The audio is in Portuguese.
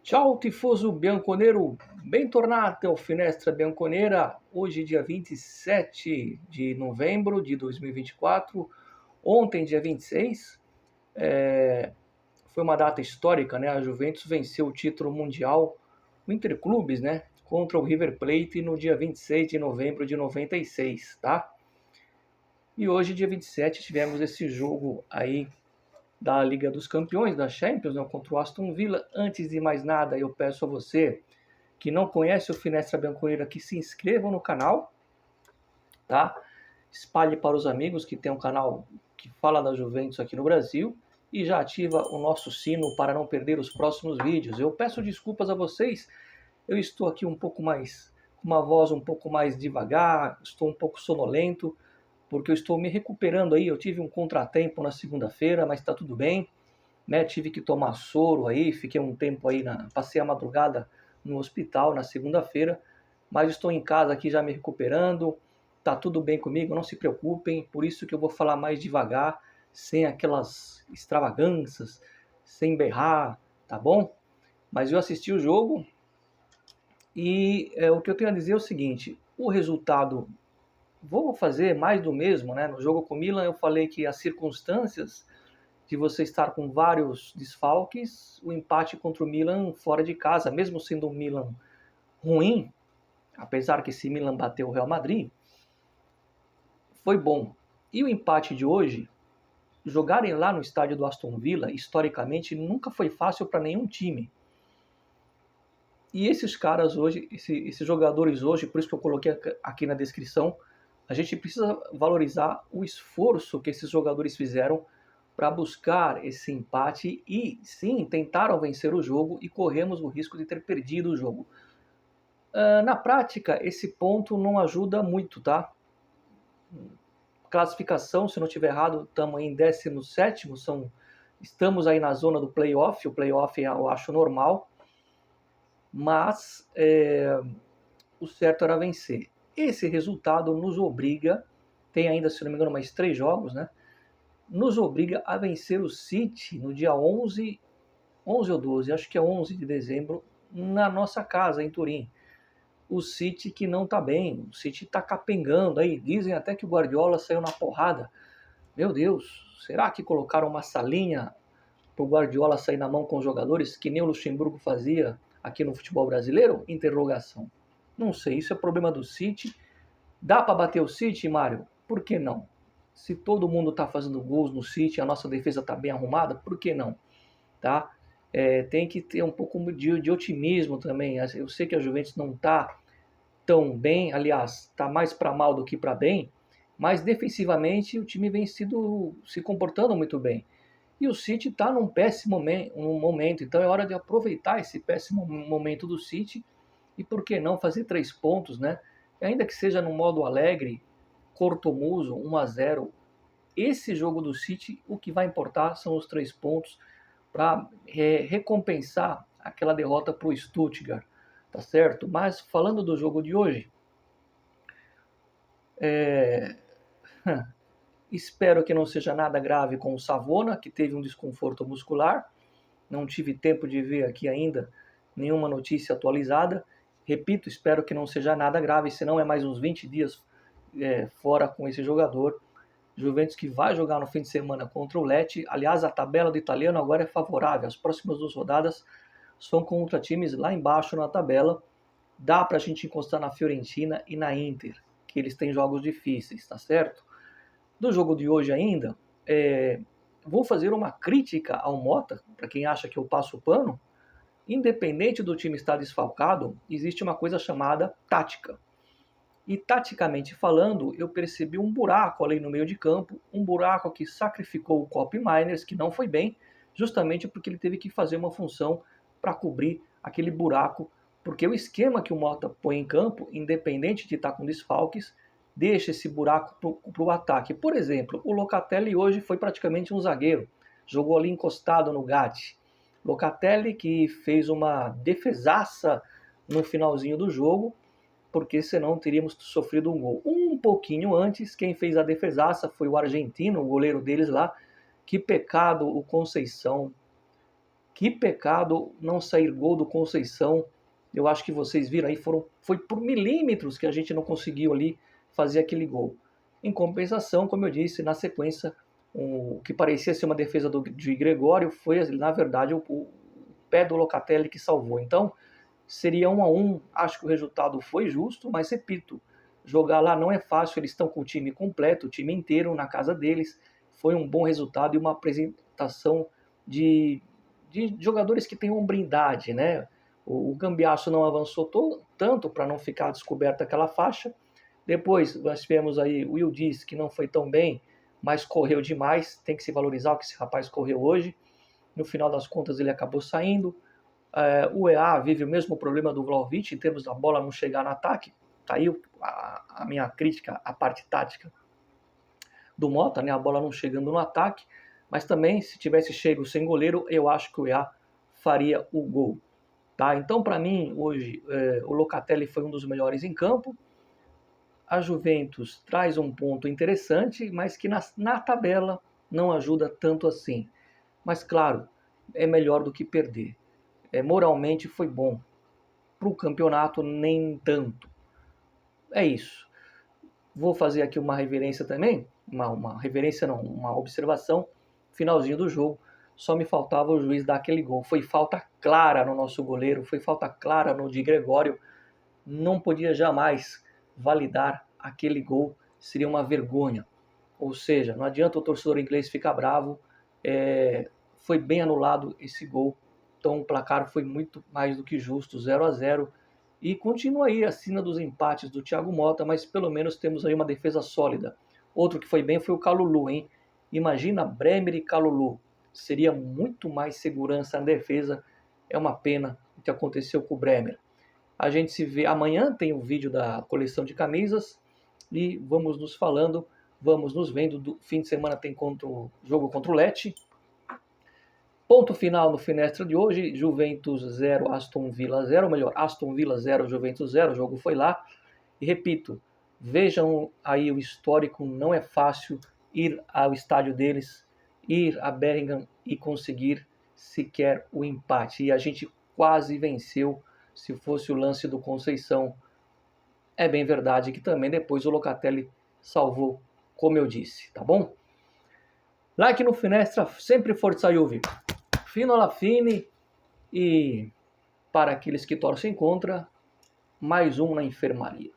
Ciao tifoso bianconero, bentornati ao Finestra Bianconera, hoje dia 27 de novembro de 2024, ontem dia 26, foi uma data histórica, né? A Juventus venceu o título mundial, o Interclubes, né? Contra o River Plate no dia 26 de novembro de 96, tá? E hoje, dia 27, tivemos esse jogo aí da Liga dos Campeões, da Champions, né, contra o Aston Villa. Antes de mais nada, eu peço a você que não conhece o Finestra Bianconera que se inscreva no canal, tá? Espalhe para os amigos que tem um canal que fala da Juventus aqui no Brasil e já ativa o nosso sino para não perder os próximos vídeos. Eu peço desculpas a vocês, eu estou aqui um pouco mais, com uma voz um pouco mais devagar, estou um pouco sonolento, porque eu estou me recuperando aí, eu tive um contratempo na segunda-feira, mas está tudo bem, né? Tive que tomar soro aí, fiquei um tempo aí, passei a madrugada no hospital na segunda-feira, mas estou em casa aqui já me recuperando, tá tudo bem comigo, não se preocupem, por isso que eu vou falar mais devagar, sem aquelas extravagâncias, sem berrar, tá bom? Mas eu assisti o jogo e o que eu tenho a dizer é o seguinte, o resultado, vou fazer mais do mesmo, né? No jogo com o Milan eu falei que as circunstâncias de você estar com vários desfalques, o empate contra o Milan fora de casa, mesmo sendo um Milan ruim, apesar que esse Milan bateu o Real Madrid, foi bom. E o empate de hoje, jogarem lá no estádio do Aston Villa, historicamente, nunca foi fácil para nenhum time. E esses caras hoje, esses jogadores hoje, por isso que eu coloquei aqui na descrição, a gente precisa valorizar o esforço que esses jogadores fizeram para buscar esse empate e sim, tentaram vencer o jogo e corremos o risco de ter perdido o jogo. Na prática, esse ponto não ajuda muito, tá? Classificação, se não estiver errado, estamos em 17º, estamos aí na zona do playoff, o playoff eu acho normal, mas o certo era vencer. Esse resultado nos obriga, tem ainda, se não me engano, mais 3 jogos, né? Nos obriga a vencer o City no dia 11 ou 12, acho que é 11 de dezembro, na nossa casa, em Turim. O City que não tá bem, o City tá capengando aí, dizem até que o Guardiola saiu na porrada. Meu Deus, será que colocaram uma salinha pro Guardiola sair na mão com os jogadores, que nem o Luxemburgo fazia aqui no futebol brasileiro? Interrogação. Não sei, isso é problema do City. Dá para bater o City, Mário? Por que não? Se todo mundo tá fazendo gols no City, a nossa defesa tá bem arrumada, por que não? Tá? Tem que ter um pouco de otimismo também. Eu sei que a Juventus não está tão bem, aliás, está mais para mal do que para bem, mas defensivamente o time vem se comportando muito bem. E o City está num péssimo momento, então é hora de aproveitar esse péssimo momento do City e por que não fazer 3 pontos, né? Ainda que seja no modo alegre, cortomuso, 1-0. Esse jogo do City, o que vai importar são os 3 pontos para recompensar aquela derrota para o Stuttgart, tá certo? Mas falando do jogo de hoje, é... espero que não seja nada grave com o Savona, que teve um desconforto muscular. Não tive tempo de ver aqui ainda nenhuma notícia atualizada. Repito, espero que não seja nada grave, senão é mais uns 20 dias fora com esse jogador. Juventus que vai jogar no fim de semana contra o Lecce. Aliás, a tabela do italiano agora é favorável. As próximas 2 rodadas são contra times lá embaixo na tabela. Dá para a gente encostar na Fiorentina e na Inter, que eles têm jogos difíceis, tá certo? Do jogo de hoje ainda, vou fazer uma crítica ao Mota, para quem acha que eu passo o pano. Independente do time estar desfalcado, existe uma coisa chamada tática. E taticamente falando, eu percebi um buraco ali no meio de campo, um buraco que sacrificou o Kopp Miners, que não foi bem, justamente porque ele teve que fazer uma função para cobrir aquele buraco, porque o esquema que o Mota põe em campo, independente de estar com desfalques, deixa esse buraco para o ataque. Por exemplo, o Locatelli hoje foi praticamente um zagueiro, jogou ali encostado no Gatti. Locatelli que fez uma defesaça no finalzinho do jogo, porque senão teríamos sofrido um gol. Um pouquinho antes, quem fez a defesaça foi o argentino, o goleiro deles lá. Que pecado o Conceição Que pecado não sair gol do Conceição. Eu acho que vocês viram aí, foi por milímetros que a gente não conseguiu ali fazer aquele gol. Em compensação, como eu disse, na sequência, o que parecia ser uma defesa de Gregório foi, na verdade, o pé do Locatelli que salvou. Então, seria 1-1. Acho que o resultado foi justo, mas repito, jogar lá não é fácil. Eles estão com o time completo, o time inteiro na casa deles. Foi um bom resultado e uma apresentação de jogadores que têm hombridade, né? O Gambiasso não avançou tanto para não ficar descoberta aquela faixa. Depois nós tivemos aí o Will Dias, que não foi tão bem, mas correu demais. Tem que se valorizar o que esse rapaz correu hoje. No final das contas ele acabou saindo. O EA vive o mesmo problema do Vlahovic em termos da bola não chegar no ataque. Tá aí a minha crítica à parte tática do Mota, né? A bola não chegando no ataque. Mas também, se tivesse chego sem goleiro, eu acho que o EA faria o gol. Tá? Então, para mim, hoje, o Locatelli foi um dos melhores em campo. A Juventus traz um ponto interessante, mas que na tabela não ajuda tanto assim. Mas, claro, é melhor do que perder. Moralmente foi bom. Para o campeonato, nem tanto. É isso. Vou fazer aqui uma reverência também. Uma reverência não, uma observação. Finalzinho do jogo, só me faltava o juiz dar aquele gol. Foi falta clara no nosso goleiro, foi falta clara no de Gregório. Não podia jamais validar aquele gol, seria uma vergonha. Ou seja, não adianta o torcedor inglês ficar bravo, foi bem anulado esse gol. Então o placar foi muito mais do que justo, 0-0. E continua aí a sina dos empates do Thiago Mota, mas pelo menos temos aí uma defesa sólida. Outro que foi bem foi o Kalulu, hein? Imagina Bremer e Kalulu. Seria muito mais segurança na defesa. É uma pena o que aconteceu com o Bremer. A gente se vê amanhã, tem o vídeo da coleção de camisas e vamos nos falando, vamos nos vendo. Do fim de semana tem jogo contra o Lecce. Ponto final no Finestra de hoje, Juventus 0, Aston Villa 0, ou melhor, Aston Villa 0, Juventus 0, o jogo foi lá. E repito, vejam aí o histórico, não é fácil ir ao estádio deles, ir a Birmingham e conseguir sequer o empate. E a gente quase venceu, se fosse o lance do Conceição. É bem verdade que também depois o Locatelli salvou, como eu disse, tá bom? Like no Finestra, sempre Forza Juve. Fino alla fine, e para aqueles que torcem contra, mais um na enfermaria.